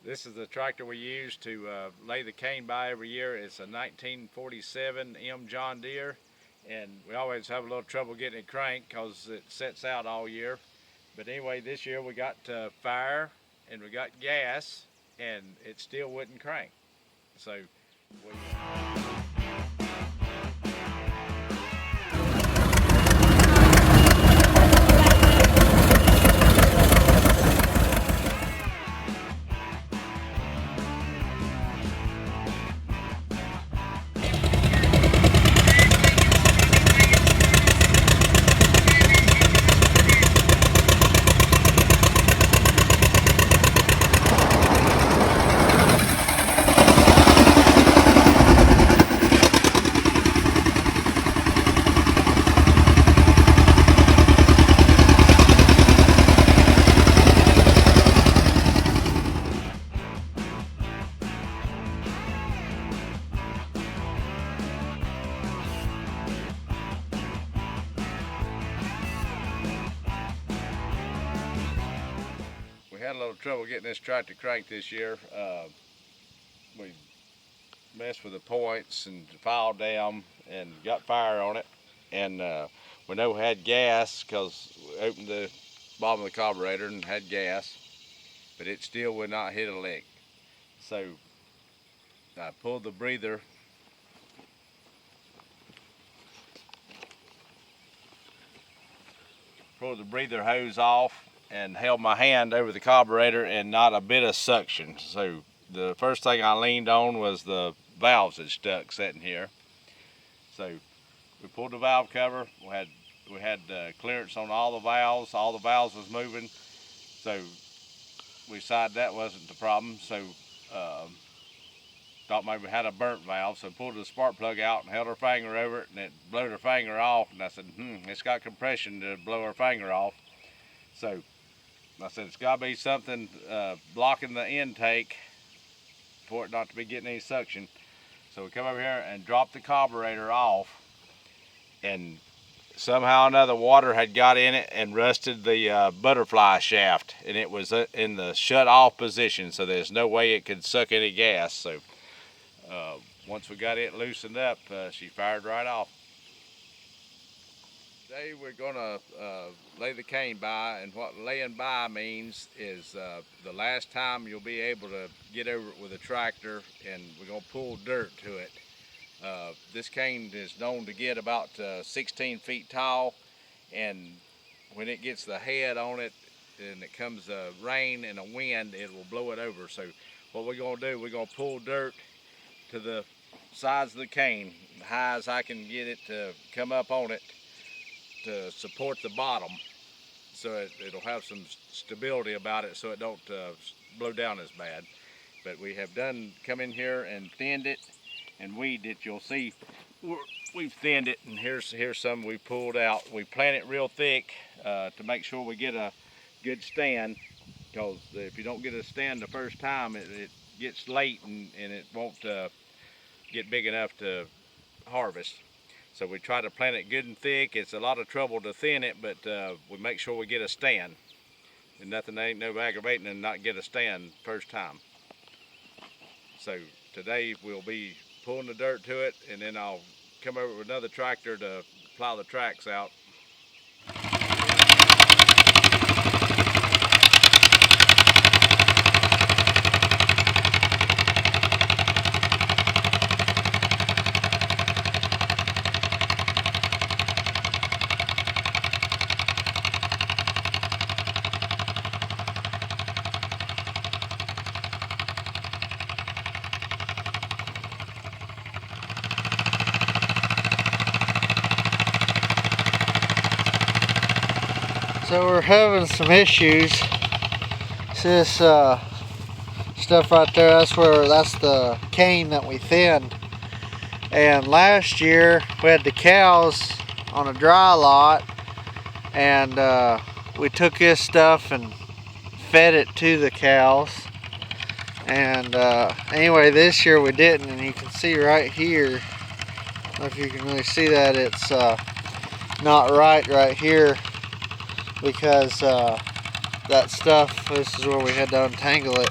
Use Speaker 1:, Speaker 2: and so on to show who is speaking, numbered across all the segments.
Speaker 1: This is the tractor we use to lay the cane by every year. It's a 1947 M John Deere, and we always have a little trouble getting it cranked because it sets out all year. But anyway, this year we got fire and we got gas, and it still wouldn't crank. So we had a little trouble getting this tractor cranked this year. We messed with the points and filed down and got fire on it, and we know we had gas because we opened the bottom of the carburetor and had gas, but it still would not hit a lick. So I pulled the breather hose off and held my hand over the carburetor, and not a bit of suction. So the first thing I leaned on was the valves that stuck sitting here. So we pulled the valve cover. We had clearance on all the valves. All the valves was moving. So we decided that wasn't the problem. So thought maybe we had a burnt valve. So pulled the spark plug out and held our finger over it, and it blew her finger off. And I said, it's got compression to blow our finger off. So I said, it's got to be something blocking the intake for it not to be getting any suction. So we come over here and dropped the carburetor off, and somehow or another water had got in it and rusted the butterfly shaft, and it was in the shut off position, so there's no way it could suck any gas. So once we got it loosened up, she fired right off. Today we're gonna lay the cane by, and what laying by means is the last time you'll be able to get over it with a tractor, and we're gonna pull dirt to it. This cane is known to get about 16 feet tall, and when it gets the head on it and it comes rain and a wind, it will blow it over. So what we're gonna do, we're gonna pull dirt to the sides of the cane, as high as I can get it to come up on it, to support the bottom, so it'll have some stability about it, so it don't blow down as bad. But we have come in here and thinned it and weeded it. You'll see we've thinned it, and here's some we pulled out. We plant it real thick to make sure we get a good stand, because if you don't get a stand the first time, it gets late and it won't get big enough to harvest. So we try to plant it good and thick. It's a lot of trouble to thin it, but we make sure we get a stand. And nothing ain't no aggravating and not get a stand first time. So today we'll be pulling the dirt to it, and then I'll come over with another tractor to plow the tracks out.
Speaker 2: So we're having some issues. See this stuff right there, that's the cane that we thinned. And last year we had the cows on a dry lot, and we took this stuff and fed it to the cows. And anyway, this year we didn't, and you can see right here, I don't know if you can really see that, it's not right here, because that stuff, this is where we had to untangle it.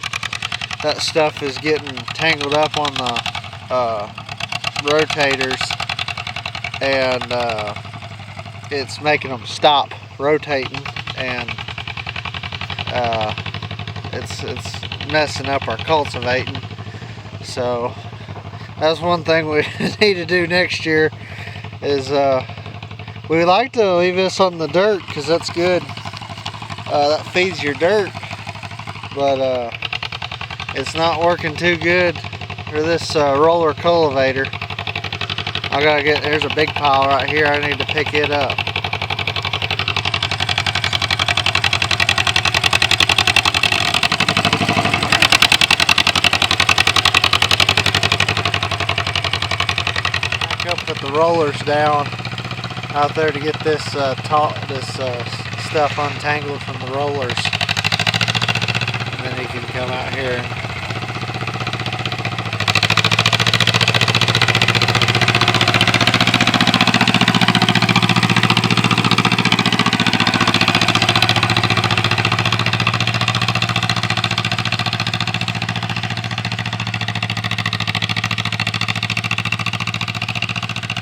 Speaker 2: that stuff is getting tangled up on the rotators, and it's making them stop rotating, and it's messing up our cultivating. So that's one thing we need to do next year, is we like to leave this on the dirt because that's good. That feeds your dirt, but it's not working too good for this roller cultivator. I gotta get, there's a big pile right here, I need to pick it up. Back up, put the rollers down out there to get this stuff untangled from the rollers, and then he can come out here.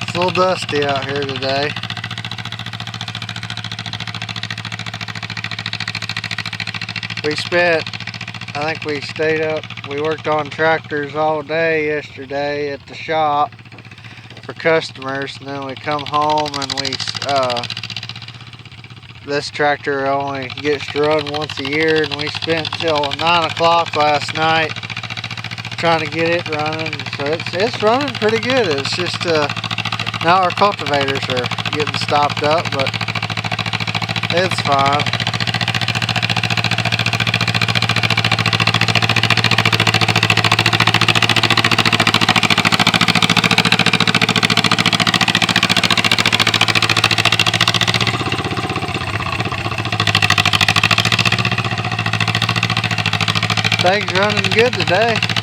Speaker 2: It's a little dusty out here today. I think we stayed up, we worked on tractors all day yesterday at the shop for customers, and then we come home and this tractor only gets to run once a year, and we spent till 9 o'clock last night trying to get it running. So it's running pretty good. It's just now our cultivators are getting stopped up, but it's fine. Things running good today.